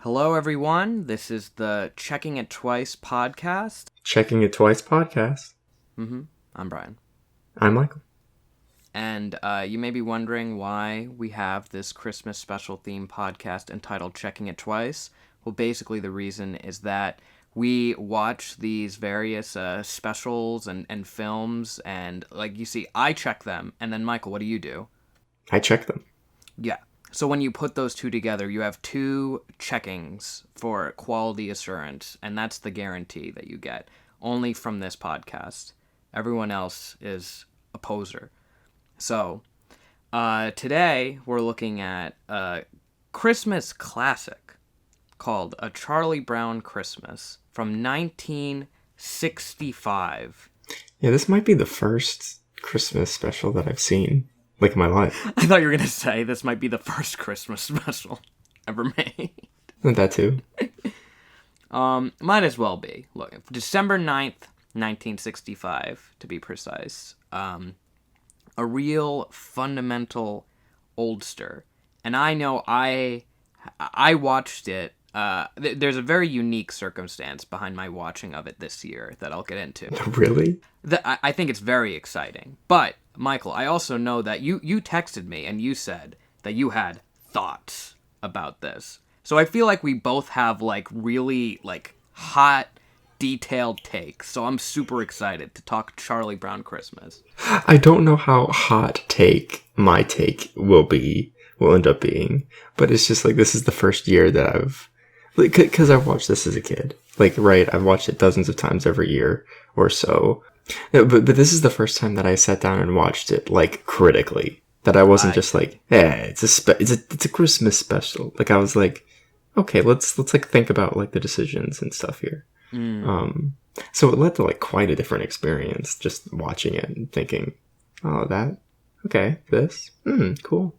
Hello, everyone. This is the Checking It Twice podcast. Checking It Twice podcast. I'm Brian. I'm Michael. And you may be wondering why we have this Christmas special theme podcast entitled Checking It Twice. Well, basically, the reason is that we watch these various specials and films, and like you see, I check them, and then Michael, what do you do? I check them. Yeah. So when you put those two together, you have two checkings for quality assurance, and that's the guarantee that you get only from this podcast. Everyone else is a poser. So today we're looking at a Christmas classic called A Charlie Brown Christmas from 1965. Yeah, this might be the first Christmas special that I've seen, like, in my life. I thought you were going to say this might be the first Christmas special ever made. That too. Might as well be. Look, December 9th, 1965, to be precise. A real fundamental oldster. And I know I watched it. There's a very unique circumstance behind my watching of it this year that I'll get into. Really? I think it's very exciting. But, Michael, I also know that you texted me and you said that you had thoughts about this. So I feel like we both have, like, really, like, hot, detailed takes. So I'm super excited to talk Charlie Brown Christmas. I don't know how hot my take will end up being, but it's just like, this is the first year that I've, like, because I've watched this as a kid. Like, right, I've watched it dozens of times every year or so. No, but this is the first time that I sat down and watched it, like, critically. That I wasn't just like, it's a Christmas special. Like, I was like, okay, let's like think about, like, the decisions and stuff here. So it led to, like, quite a different experience just watching it and thinking, oh, this, cool.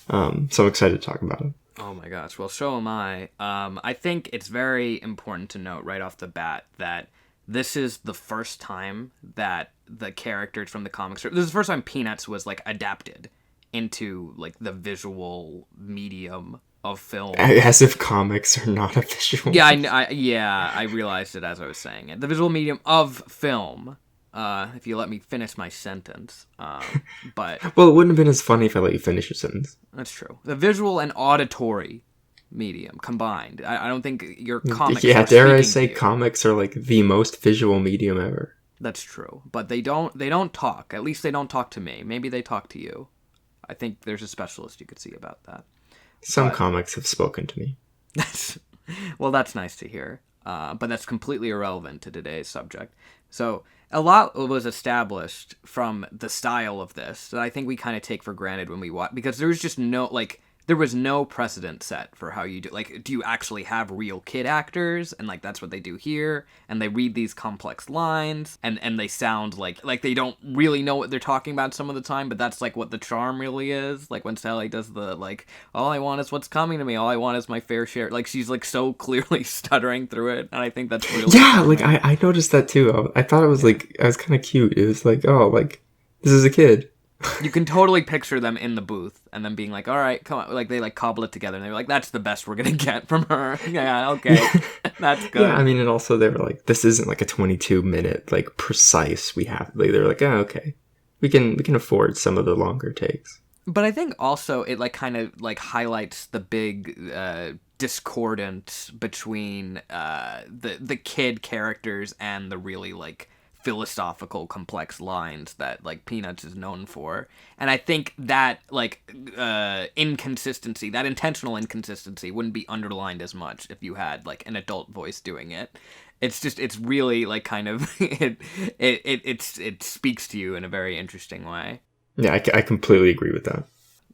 So I'm excited to talk about it. Oh my gosh, well, so am I. I think it's very important to note right off the bat that this is the first time that the characters from the comics, this is the first time Peanuts was, like, adapted into, like, the visual medium of film. As if comics are not a visual. Yeah, I realized it as I was saying it. The visual medium of film. If you let me finish my sentence. But well, it wouldn't have been as funny if I let you finish your sentence. That's true. The visual and auditory medium combined. I don't think your comics. Yeah, are dare I say, to comics are, like, the most visual medium ever. That's true, but they don't talk. At least they don't talk to me. Maybe they talk to you. I think there's a specialist you could see about that. Some comics have spoken to me. Well, that's nice to hear. But that's completely irrelevant to today's subject. So a lot was established from the style of this that I think we kind of take for granted when we watch, because there was just there was no precedent set for how you do. Like, do you actually have real kid actors? And, like, that's what they do here. And they read these complex lines, and they sound like they don't really know what they're talking about some of the time, but that's, like, what the charm really is. Like, when Sally does the, like, all I want is what's coming to me, all I want is my fair share. Like, she's, like, so clearly stuttering through it, and I think that's really Yeah, like, I noticed that too. I thought it was, like, I was kind of cute. It was like, oh, like, this is a kid. You can totally picture them in the booth and them being like, all right, come on. Like, they, like, cobble it together and they're like, that's the best we're going to get from her. Yeah, okay. That's good. Yeah, I mean, and also they were like, this isn't like a 22-minute, like, precise, they're like, oh, okay. We can afford some of the longer takes. But I think also it, like, kind of, like, highlights the big discordance between the kid characters and the really, like, philosophical complex lines that, like, Peanuts is known for. And I think that, like, inconsistency, that intentional inconsistency wouldn't be underlined as much if you had, like, an adult voice doing it. It's really, like, kind of it speaks to you in a very interesting way. Yeah, I completely agree with that.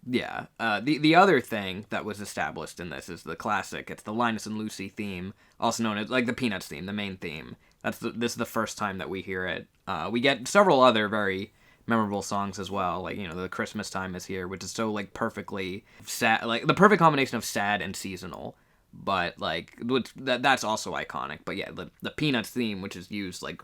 Yeah. The other thing that was established in this is the classic. It's the Linus and Lucy theme, also known as, like, the Peanuts theme, the main theme. This is the first time that we hear it. We get several other very memorable songs as well. Like, you know, the Christmas Time Is Here, which is so, like, perfectly sad, like, the perfect combination of sad and seasonal. But, like, that's also iconic. But yeah, the Peanuts theme, which is used, like,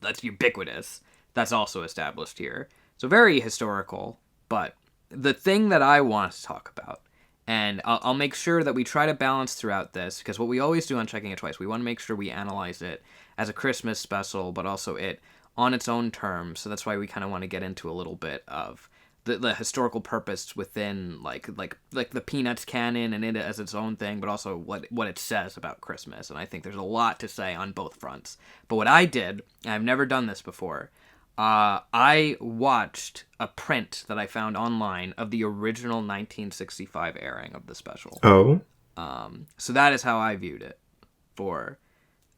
that's ubiquitous. That's also established here. So very historical. But the thing that I want to talk about And I'll make sure that we try to balance throughout this, because what we always do on Checking It Twice, we want to make sure we analyze it as a Christmas special, but also it on its own terms. So that's why we kind of want to get into a little bit of the historical purpose within like the Peanuts canon and it as its own thing, but also what it says about Christmas. And I think there's a lot to say on both fronts. But what I did, and I've never done this before, I watched a print that I found online of the original 1965 airing of the special. Oh. So that is how I viewed it for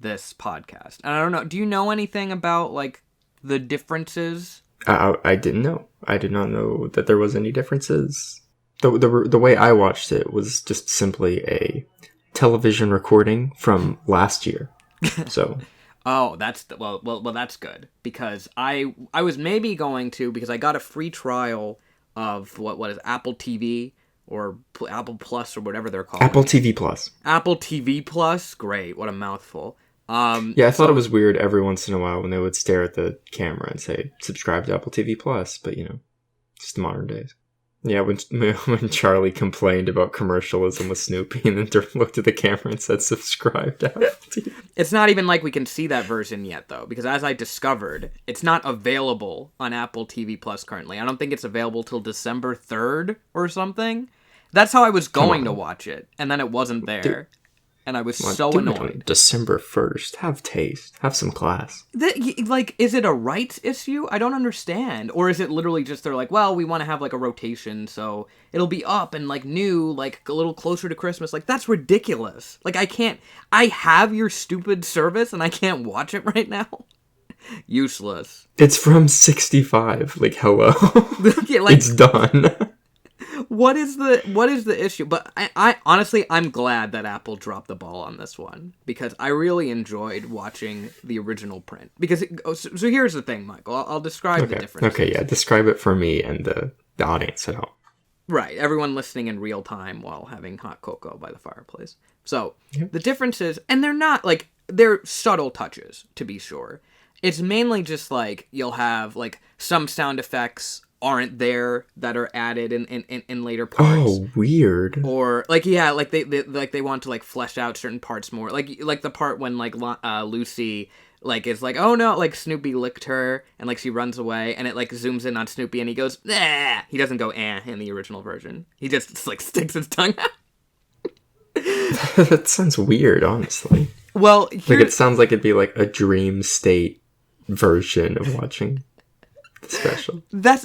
this podcast. And I don't know, do you know anything about, like, the differences? I didn't know. I did not know that there was any differences. The way I watched it was just simply a television recording from last year. So... Oh, well, that's good, because I was maybe going to, because I got a free trial of what is Apple TV or Apple Plus or whatever they're called. Apple TV Plus. Apple TV Plus, great, what a mouthful. Yeah, I thought it was weird every once in a while when they would stare at the camera and say, subscribe to Apple TV Plus, but just modern days. Yeah, when Charlie complained about commercialism with Snoopy and then looked at the camera and said, subscribe to Apple TV. It's not even like we can see that version yet, though, because as I discovered, it's not available on Apple TV Plus currently. I don't think it's available till December 3rd or something. That's how I was going to watch it, and then it wasn't there. Dude. And I was so annoyed. December 1st. Have taste. Have some class. Is it a rights issue? I don't understand. Or is it literally just they're like, well, we want to have, like, a rotation, so it'll be up and, like, new, like, a little closer to Christmas. Like, that's ridiculous. Like, I have your stupid service and I can't watch it right now? Useless. It's from 65. Like, hello. Yeah, like, it's done. What is the issue? But I honestly, I'm glad that Apple dropped the ball on this one, because I really enjoyed watching the original print. Because so here's the thing, Michael. I'll describe the difference. Okay, yeah, describe it for me and the audience at home. Right, everyone listening in real time while having hot cocoa by the fireplace. So The differences, and they're not like they're subtle touches, to be sure. It's mainly just like you'll have like some sound effects aren't there that are added in later parts. Oh, weird. Or like they want to like flesh out certain parts more. Like the part when like Lucy like is like, oh no, like Snoopy licked her and like she runs away and it like zooms in on Snoopy and he goes, eh. He doesn't go in the original version. He just like sticks his tongue out. That sounds weird, honestly. Well, like it sounds like it'd be like a dream state version of watching special.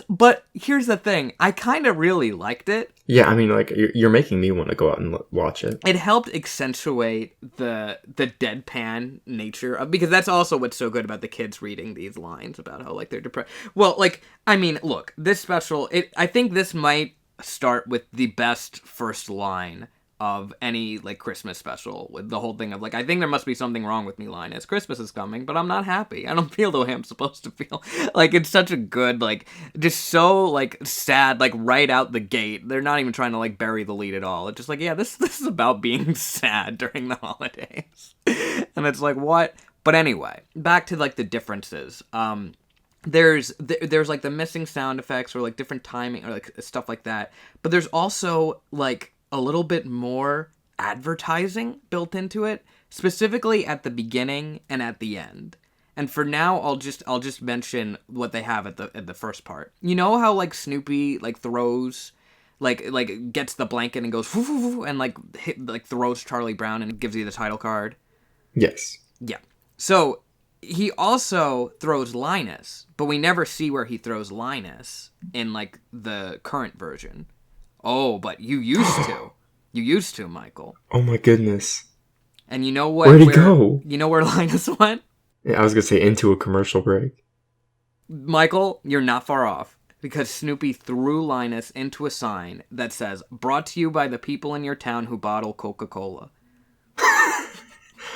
But here's the thing, I kind of really liked it. Yeah, I mean, like you're making me want to go out and watch it. It helped accentuate the deadpan nature of, because that's also what's so good about the kids reading these lines about how like they're depressed. Well, like, I mean, look, this special, I think this might start with the best first line of any like Christmas special, with the whole thing of like, I think there must be something wrong with me line is, Christmas is coming, but I'm not happy. I don't feel the way I'm supposed to feel. Like, it's such a good, like, just so like sad, like right out the gate. They're not even trying to like bury the lead at all. It's just like, yeah, this is about being sad during the holidays. And it's like, what? But anyway, back to like the differences. There's like the missing sound effects or like different timing or like stuff like that. But there's also like a little bit more advertising built into it, specifically at the beginning and at the end. And for now, I'll just mention what they have at the first part. You know how like Snoopy like throws, like gets the blanket and goes and like throws Charlie Brown and gives you the title card. Yes. Yeah. So he also throws Linus, but we never see where he throws Linus in like the current version. Oh, but you used to. You used to, Michael. Oh my goodness. And you know what? Where'd he go? You know where Linus went? Yeah, I was going to say into a commercial break. Michael, you're not far off. Because Snoopy threw Linus into a sign that says, brought to you by the people in your town who bottle Coca-Cola.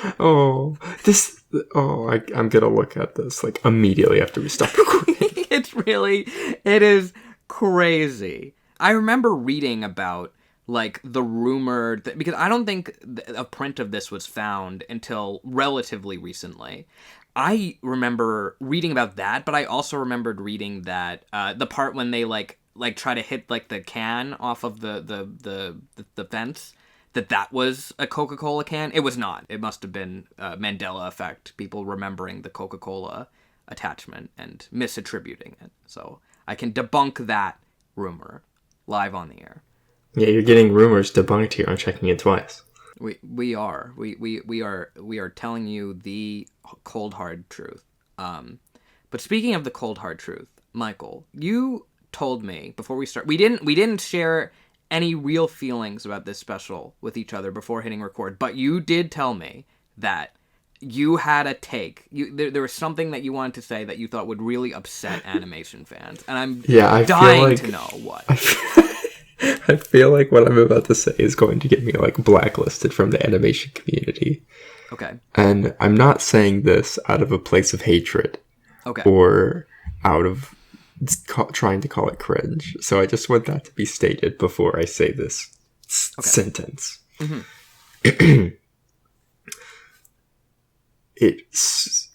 I'm going to look at this like immediately after we stop recording. It is crazy. I remember reading about like the rumored because I don't think a print of this was found until relatively recently. I remember reading about that, but I also remembered reading that the part when they like like try to hit like the can off of the fence, that was a Coca-Cola can. It was not. It must have been Mandela effect, people remembering the Coca-Cola attachment and misattributing it. So I can debunk that rumor live on the air. Yeah, you're getting rumors debunked here on Checking It Twice. We are telling you the cold hard truth. But speaking of the cold hard truth, Michael, you told me before we start, we didn't share any real feelings about this special with each other before hitting record, but you did tell me that you had a take. There was something that you wanted to say that you thought would really upset animation fans, and I'm dying to know what. I feel like what I'm about to say is going to get me like blacklisted from the animation community. Okay. And I'm not saying this out of a place of hatred. Okay. Or out of trying to call it cringe. So I just want that to be stated before I say this sentence. Mm-hmm. It's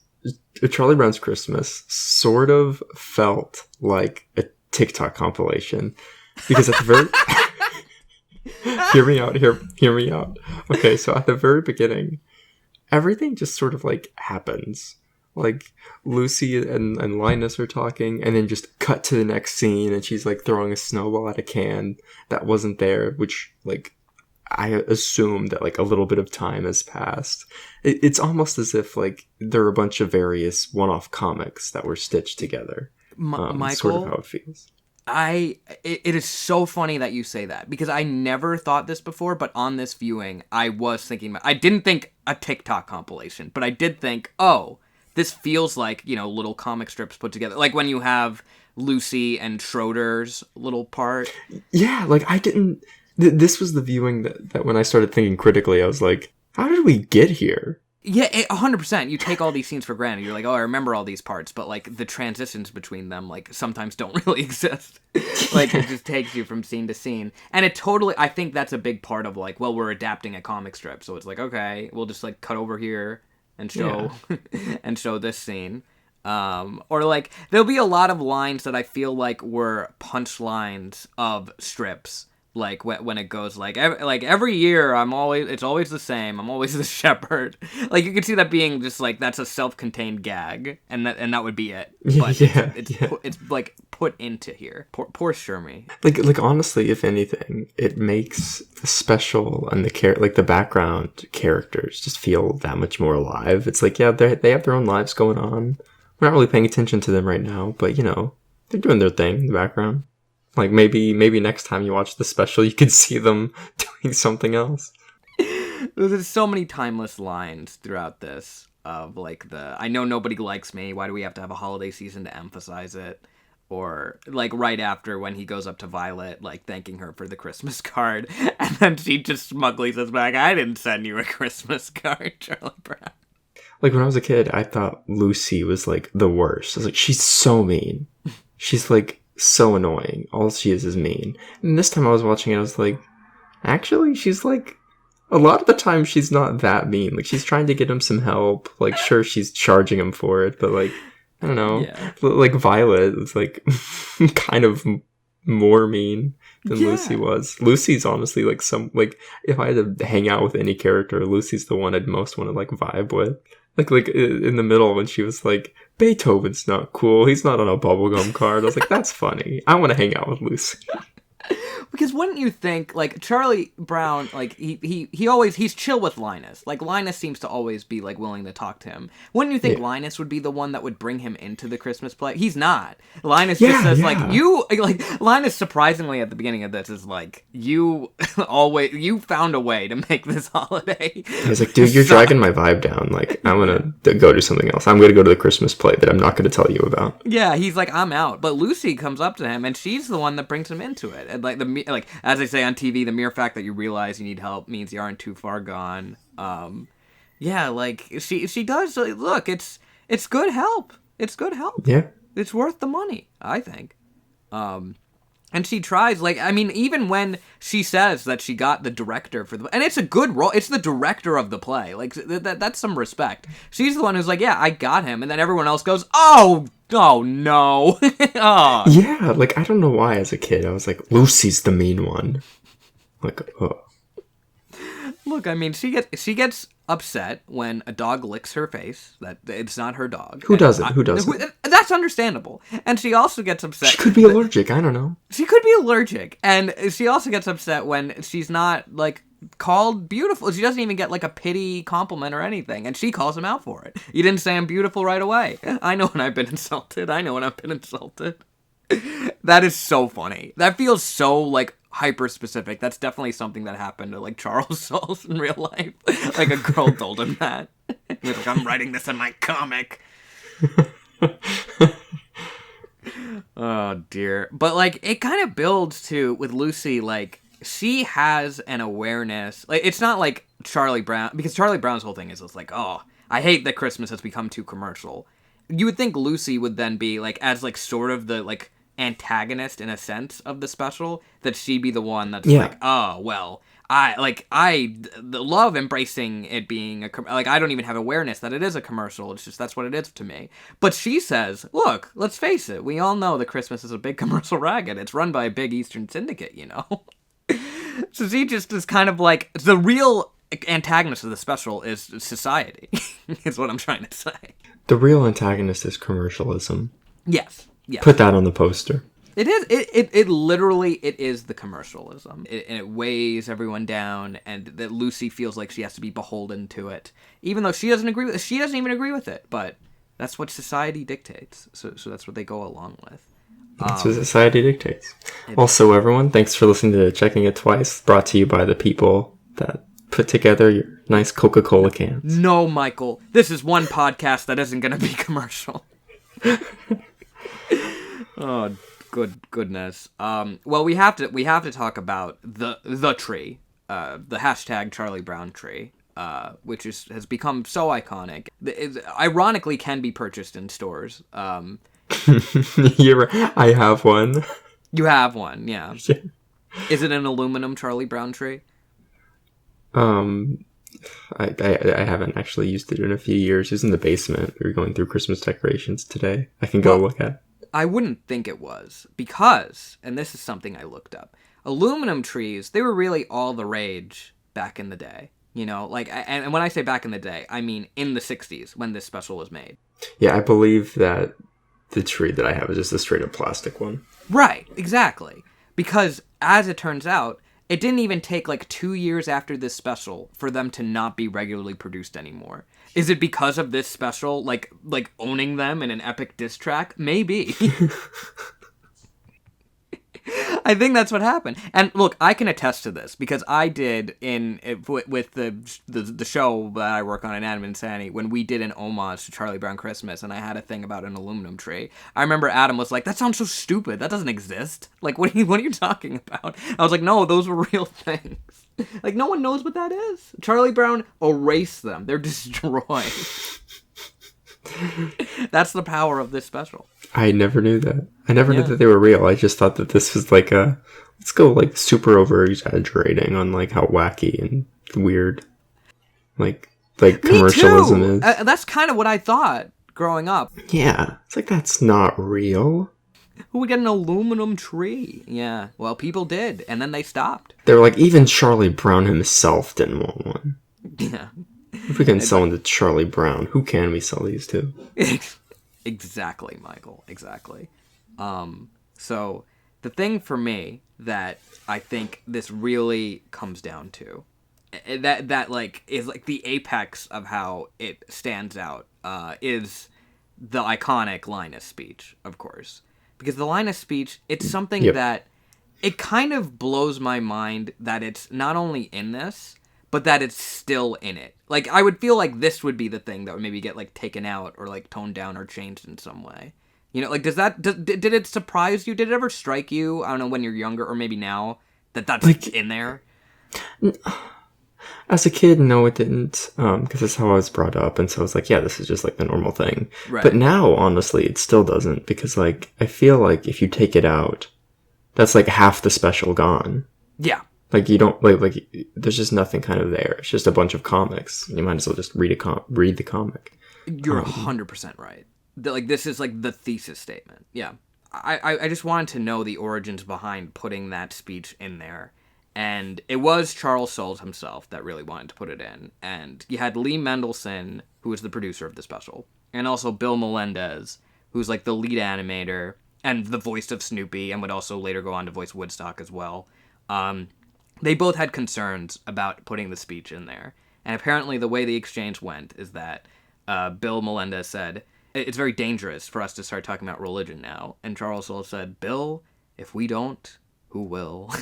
Charlie Brown's Christmas sort of felt like a TikTok compilation, because at the very hear me out. Okay, so at the very beginning, everything just sort of like happens. Like Lucy and Linus are talking, and then just cut to the next scene, and she's like throwing a snowball at a can that wasn't there, which like I assume that like a little bit of time has passed. It's almost as if like there are a bunch of various one-off comics that were stitched together. Michael, sort of how it feels. It is so funny that you say that, because I never thought this before, but on this viewing, I was thinking, I didn't think a TikTok compilation, but I did think, oh, this feels like, little comic strips put together. Like when you have Lucy and Schroeder's little part. Yeah, like I didn't... This was the viewing that when I started thinking critically, I was like, how did we get here? Yeah, 100%. You take all these scenes for granted. You're like, oh, I remember all these parts, but like the transitions between them, like sometimes don't really exist. Like it just takes you from scene to scene, and it totally. I think that's a big part of like, well, we're adapting a comic strip, so it's like, okay, we'll just like cut over here and show and show this scene. Or like there'll be a lot of lines that I feel like were punchlines of strips. Like when it goes like every year it's always the same. I'm always the shepherd. Like you can see that being just like that's a self-contained gag, and that would be it. But it's like put into here. Poor Shermie. Like honestly, if anything, it makes the special and the background characters just feel that much more alive. It's like they have their own lives going on. We're not really paying attention to them right now, but they're doing their thing in the background. Like, maybe next time you watch the special, you can see them doing something else. There's so many timeless lines throughout this of, like, I know nobody likes me, why do we have to have a holiday season to emphasize it? Or, like, right after when he goes up to Violet, like, thanking her for the Christmas card, and then she just smugly says back, I didn't send you a Christmas card, Charlie Brown. Like, when I was a kid, I thought Lucy was, like, the worst. I was like, she's so mean. She's, like... so annoying. All she is mean. And this time I was watching it, I was like, actually, she's like, a lot of the time she's not that mean. Like, she's trying to get him some help. Like, sure, she's charging him for it, but like, I don't know. Yeah. Like, Violet is like, kind of more mean than Lucy was. Lucy's honestly like if I had to hang out with any character, Lucy's the one I'd most want to like vibe with. Like in the middle when she was like, Beethoven's not cool. He's not on a bubblegum card. I was like, that's funny. I want to hang out with Lucy. Because wouldn't you think, like, Charlie Brown, like, he's chill with Linus. Like, Linus seems to always be, like, willing to talk to him. Wouldn't you think Linus would be the one that would bring him into the Christmas play? He's not. Linus just says, like, Linus, surprisingly, at the beginning of this, is like, you found a way to make this holiday. He's like, dude, you're dragging my vibe down. Like, I'm going to go do something else. I'm going to go to the Christmas play that I'm not going to tell you about. Yeah, he's like, I'm out. But Lucy comes up to him, and she's the one that brings him into it. And, like as they say on TV, the mere fact that you realize you need help means you aren't too far gone. Like she does look. It's good help. It's good help. Yeah, it's worth the money, I think. And she tries. Like, I mean, even when she says that she got the director for and it's a good role. It's the director of the play. Like that's some respect. She's the one who's like, yeah, I got him, and then everyone else goes, oh, Oh, no. Oh. Yeah, like, I don't know why as a kid I was like, Lucy's the mean one. Like, oh. Look, I mean, she gets upset when a dog licks her face. That it's not her dog. Who doesn't? Who doesn't? That's understandable. And she also gets upset. She could be allergic. I don't know. She could be allergic, and she also gets upset when she's not like called beautiful. She doesn't even get like a pity compliment or anything, and she calls him out for it. You didn't say I'm beautiful right away. I know when I've been insulted. I know when I've been insulted. That is so funny. That feels so like hyper specific. That's definitely something that happened to like Charles Soules in real life. Like a girl told him that. He was like, I'm writing this in my comic. Oh dear. But like it kind of builds to with Lucy, like she has an awareness. Like it's not like Charlie Brown, because Charlie Brown's whole thing is it's like, oh, I hate that Christmas has become too commercial. You would think Lucy would then be like as like sort of the like antagonist in a sense of the special, that she'd be the one that's like, oh well, I love embracing it being like I don't even have awareness that it is a commercial. It's just that's what it is to me. But she says, look, let's face it, we all know that Christmas is a big commercial racket. It's run by a big Eastern syndicate, you know. So she just is kind of like the real antagonist of the special is society. Is what I'm trying to say. The real antagonist is commercialism. Yes. Yes. Put that on the poster. It is. It literally, it is the commercialism. And it weighs everyone down, and that Lucy feels like she has to be beholden to it, even though she doesn't agree with it. She doesn't even agree with it, but that's what society dictates. So that's what they go along with. That's what society dictates. Also, everyone, thanks for listening to Checking It Twice, brought to you by the people that put together your nice Coca-Cola cans. No, Michael, this is one podcast that isn't going to be commercial. Oh, goodness. Well, we have to talk about the tree, the hashtag Charlie Brown tree, which has become so iconic. It ironically can be purchased in stores. You're right. I have one. You have one, yeah. Is it an aluminum Charlie Brown tree? I haven't actually used it in a few years. It was in the basement. We were going through Christmas decorations today. I can go look at. I wouldn't think it was, because, and this is something I looked up, aluminum trees, they were really all the rage back in the day. You know, like, and when I say back in the day, I mean in the 60s when this special was made. Yeah, I believe that the tree that I have is just a straight up plastic one. Right, exactly. Because, as it turns out, it didn't even take like 2 years after this special for them to not be regularly produced anymore. Is it because of this special, like owning them in an epic diss track? Maybe. I think that's what happened. And look, I can attest to this because I did with the show that I work on in Adam and Sandy, when we did an homage to Charlie Brown Christmas, and I had a thing about an aluminum tree. I remember Adam was like, "That sounds so stupid. That doesn't exist. Like, what are you talking about?" I was like, "No, those were real things. Like, no one knows what that is. Charlie Brown erased them. They're destroyed." That's the power of this special. I never knew that. I never knew that they were real. I just thought that this was like let's go like super over exaggerating on like how wacky and weird like commercialism is. That's kind of what I thought growing up. Yeah, it's like that's not real. Who would get an aluminum tree? Yeah, well, people did, and then they stopped. They were like, even Charlie Brown himself didn't want one. Yeah. If we can sell one to Charlie Brown, who can we sell these to? Exactly, Michael. Exactly. So the thing for me that I think this really comes down to, that like is like the apex of how it stands out, is the iconic Linus speech, of course. Because the Linus speech, it's something that it kind of blows my mind that it's not only in this, but that it's still in it. Like, I would feel like this would be the thing that would maybe get, like, taken out or, like, toned down or changed in some way. You know, like, did it surprise you? Did it ever strike you, I don't know, when you're younger or maybe now, that's like, in there? As a kid, no, it didn't, because that's how I was brought up, and so I was like, yeah, this is just, like, the normal thing. Right. But now, honestly, it still doesn't, because, like, I feel like if you take it out, that's, like, half the special gone. Yeah. Like, you don't, like, there's just nothing kind of there. It's just a bunch of comics. You might as well just read the comic. You're 100% right. Like, this is like the thesis statement. Yeah. I just wanted to know the origins behind putting that speech in there. And it was Charles Soule himself that really wanted to put it in. And you had Lee Mendelson, who was the producer of the special, and also Bill Melendez, who's like the lead animator and the voice of Snoopy, and would also later go on to voice Woodstock as well. They both had concerns about putting the speech in there. And apparently the way the exchange went is that Bill Melendez said, it's very dangerous for us to start talking about religion now. And Charles Soule said, Bill, if we don't, who will?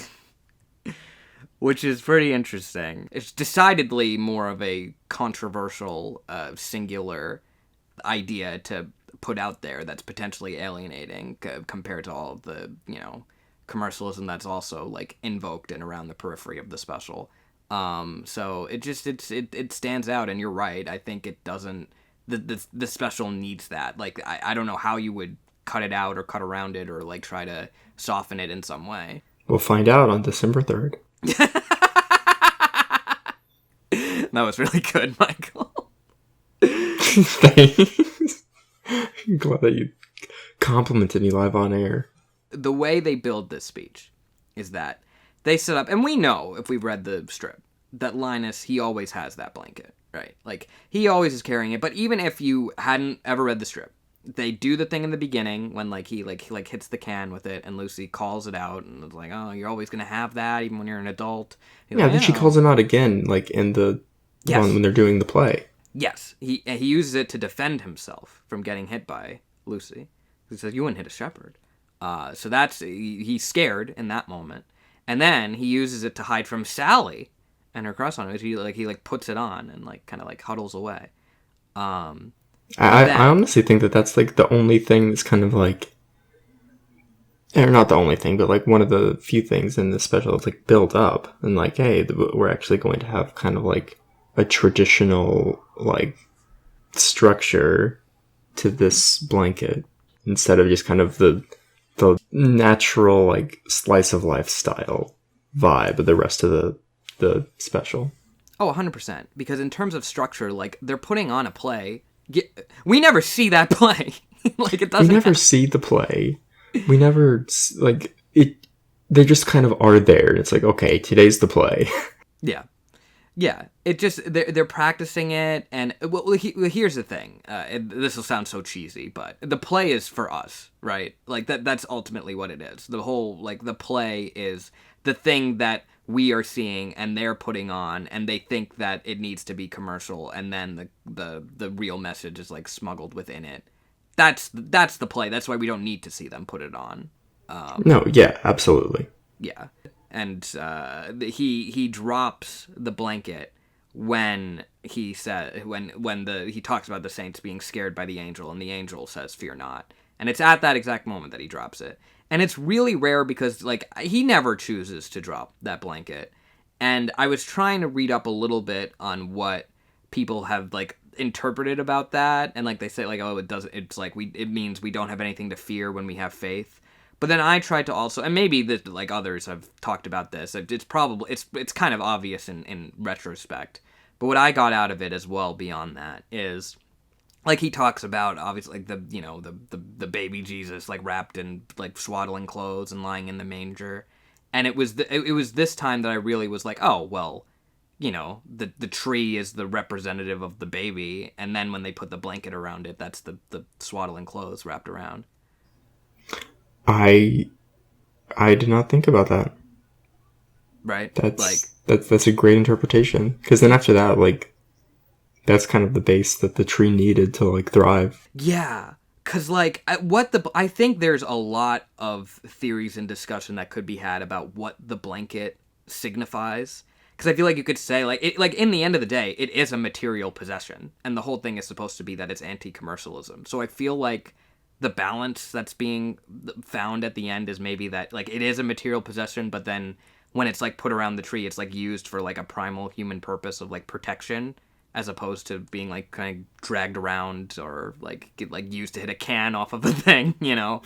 Which is pretty interesting. It's decidedly more of a controversial, singular idea to put out there that's potentially alienating compared to all of the, commercialism that's also, like, invoked and around the periphery of the special. So it stands out, and you're right. I think it doesn't... The special needs that. Like, I don't know how you would cut it out or cut around it or, like, try to soften it in some way. We'll find out on December 3rd. That was really good, Michael. Thanks. I'm glad that you complimented me live on air. The way they build this speech is that they set up, and we know, if we've read the strip, that Linus, he always has that blanket, right? Like, he always is carrying it. But even if you hadn't ever read the strip, they do the thing in the beginning when he hits the can with it, and Lucy calls it out, and it's like, oh, you're always gonna have that even when you're an adult. Yeah, then she calls him out again, like in the one when they're doing the play. Yes, he uses it to defend himself from getting hit by Lucy. He says, "You wouldn't hit a shepherd." So that's he's scared in that moment, and then he uses it to hide from Sally and her crush on it. He puts it on and kind of huddles away. I honestly think that's like the only thing that's kind of like, or not the only thing, but like one of the few things in this special that's like built up and like, hey, we're actually going to have kind of like a traditional like structure to this blanket instead of just kind of the natural like slice of life style vibe of the rest of the special. Oh, 100%. Because in terms of structure, like, they're putting on a play. We never see that play. Like, it doesn't. We never see the play. We never like it. They just kind of are there. It's like, okay, today's the play. Yeah. It just they're practicing it, and here's the thing. This will sound so cheesy, but the play is for us, right? Like that's ultimately what it is. The whole the play is the thing that we are seeing and they're putting on, and they think that it needs to be commercial, and then the real message is smuggled within it. That's the play. That's why we don't need to see them put it on. No, yeah, absolutely. Yeah. And he drops the blanket when he said he talks about the saints being scared by the angel, and the angel says, "Fear not." And it's at that exact moment that he drops it. And it's really rare because he never chooses to drop that blanket. And I was trying to read up a little bit on what people have interpreted about that, and they say oh, it means we don't have anything to fear when we have faith. But then I tried to also, and maybe this, others have talked about this, it's probably, it's kind of obvious in retrospect. But what I got out of it as well beyond that is, he talks about, obviously, the baby Jesus, wrapped in, swaddling clothes and lying in the manger. And it was this time that I really was oh, well, the tree is the representative of the baby. And then when they put the blanket around it, that's the swaddling clothes wrapped around. I did not think about that. Right? That's a great interpretation. Because then after that, that's kind of the base that the tree needed to thrive. Yeah. Because I think there's a lot of theories and discussion that could be had about what the blanket signifies. Because I feel you could say in the end of the day, it is a material possession, and the whole thing is supposed to be that it's anti-commercialism. So I feel the balance that's being found at the end is maybe that it is a material possession, but then when it's put around the tree, it's used for a primal human purpose of protection, as opposed to being kind of dragged around or used to hit a can off of a thing, I don't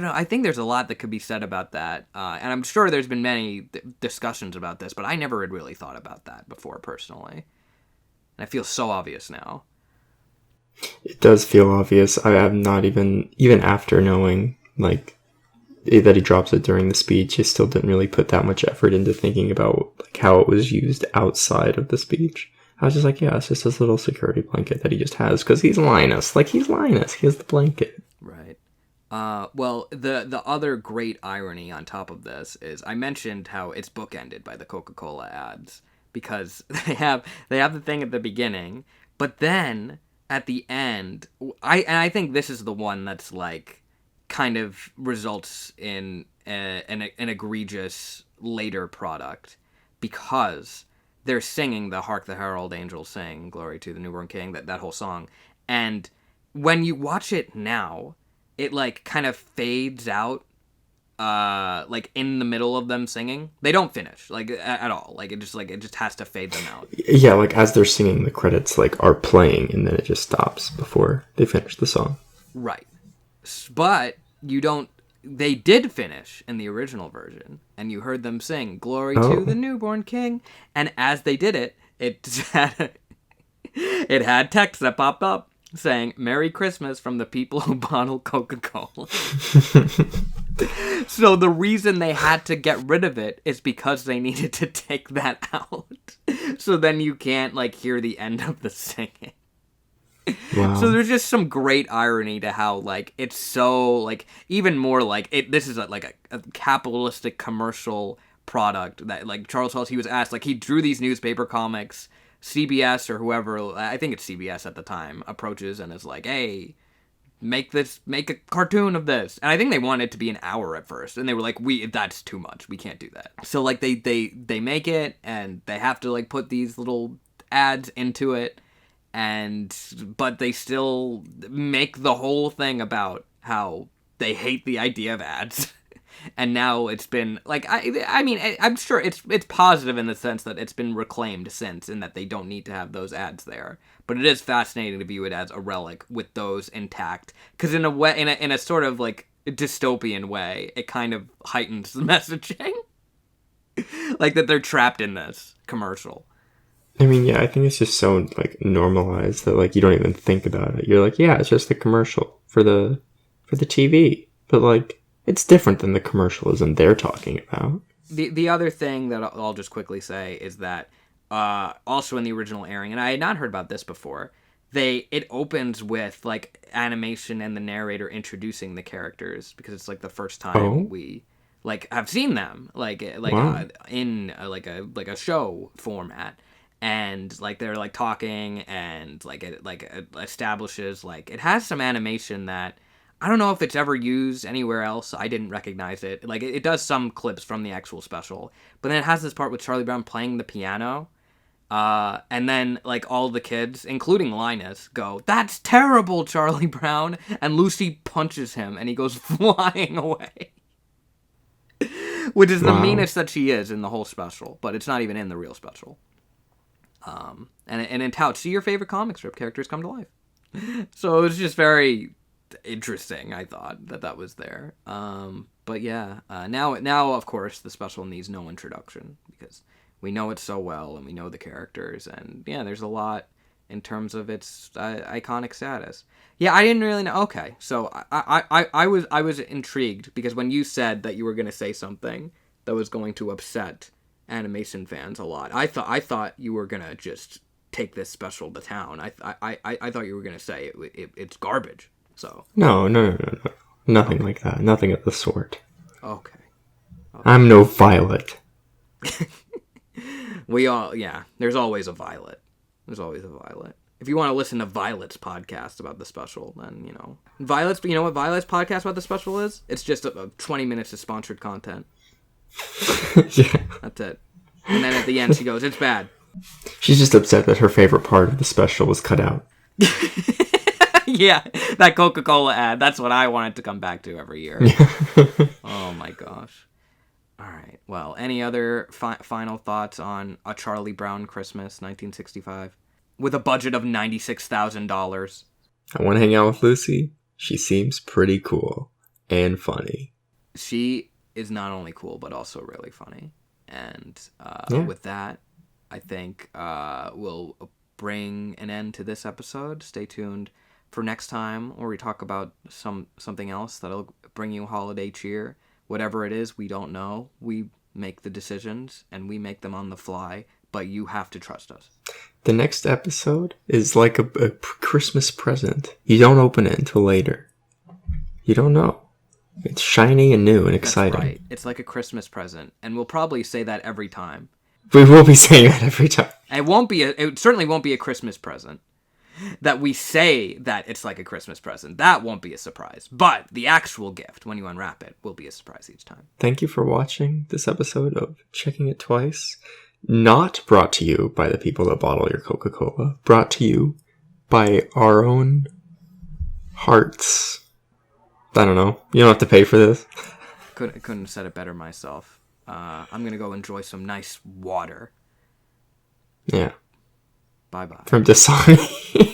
know. I think there's a lot that could be said about that, and I'm sure there's been many discussions about this, but I never had really thought about that before personally, and I feel so obvious now. It does feel obvious. I am not even after knowing, like, that he drops it during the speech, he still didn't really put that much effort into thinking about like how it was used outside of the speech. I was just like, yeah, it's just this little security blanket that he just has because he's Linus. Like, he's Linus. He has the blanket. Right. Well, the other great irony on top of this is I mentioned how it's bookended by the Coca-Cola ads because they have the thing at the beginning, but then at the end, I think this is the one that's like kind of results in an egregious later product because they're singing the "Hark the Herald Angels Sing, Glory to the Newborn King," that whole song, and when you watch it now, it like kind of fades out like in the middle of them singing. They don't finish like at all. Like it just has to fade them out. Yeah, like as they're singing, the credits like are playing, and then it just stops before they finish the song. Right. But you don't. They did finish in the original version, and you heard them sing "Glory to the Newborn King," and as they did it, it had text that popped up saying "Merry Christmas" from the people who bottle Coca-Cola. So the reason they had to get rid of it is because they needed to take that out. So then you can't like hear the end of the singing. Wow. So there's just some great irony to how like it's so like even more like it. This is like a capitalistic commercial product that like Charles Wells, he was asked, like he drew these newspaper comics. CBS or whoever, I think it's CBS at the time, approaches and is like, hey, make a cartoon of this. And I think they wanted it to be an hour at first, and they were like, that's too much, we can't do that. So like they make it, and they have to like put these little ads into it, but they still make the whole thing about how they hate the idea of ads. And now it's been like I mean I'm sure it's positive in the sense that it's been reclaimed since, and that they don't need to have those ads there. But it is fascinating to view it as a relic with those intact, because in a way, in a sort of like dystopian way, it kind of heightens the messaging, like that they're trapped in this commercial. I mean, yeah, I think it's just so like normalized that like you don't even think about it. You're like, yeah, it's just a commercial for the TV, but like it's different than the commercialism they're talking about. The other thing that I'll just quickly say is that also in the original airing, and I had not heard about this before, it opens with like animation and the narrator introducing the characters, because it's like the first time we like have seen them Wow. in like a show format. And like they're like talking, and like it establishes, like it has some animation that I don't know if it's ever used anywhere else. I didn't recognize it. Like it does some clips from the actual special, but then it has this part with Charlie Brown playing the piano, and then like all the kids, including Linus, go, "That's terrible, Charlie Brown," and Lucy punches him, and he goes flying away, which is the Wow. meanest that she is in the whole special. But it's not even in the real special. And in Tout, see your favorite comic strip characters come to life. So it was just very interesting. I thought that was there. But yeah, now of course the special needs no introduction, because we know it so well, and we know the characters, and yeah, there's a lot in terms of its iconic status. Yeah, I didn't really know. Okay, so I was intrigued, because when you said that you were going to say something that was going to upset animation fans a lot, I thought you were gonna just take this special to town. I thought you were gonna say it's garbage. So No. Nothing okay. like that. Nothing of the sort. Okay. I'm no Violet. We all, yeah. There's always a Violet. There's always a Violet. If you want to listen to Violet's podcast about the special, then you know Violet's. You know what Violet's podcast about the special is? It's just a 20 minutes of sponsored content. Yeah. That's it. And then at the end, she goes, "It's bad." She's just upset that her favorite part of the special was cut out. Yeah, that Coca-Cola ad. That's what I wanted to come back to every year. Oh my gosh. All right. Well, any other final thoughts on A Charlie Brown Christmas, 1965, with a budget of $96,000? I want to hang out with Lucy. She seems pretty cool and funny. She is not only cool, but also really funny. And Yeah. with that, I think we'll bring an end to this episode. Stay tuned for next time, or we talk about something else that'll bring you holiday cheer. Whatever it is, we don't know. We make the decisions and we make them on the fly, but you have to trust us. The next episode is like a Christmas present. You don't open it until later. You don't know. It's shiny and new and exciting. That's right. It's like a Christmas present, and we'll probably say that every time. We will be saying that every time. It certainly won't be a Christmas present. That we say that it's like a Christmas present. That won't be a surprise. But the actual gift, when you unwrap it, will be a surprise each time. Thank you for watching this episode of Checking It Twice. Not brought to you by the people that bottle your Coca-Cola. Brought to you by our own hearts. I don't know. You don't have to pay for this. Couldn't have said it better myself. I'm going to go enjoy some nice water. Yeah. Bye-bye. From Dasani.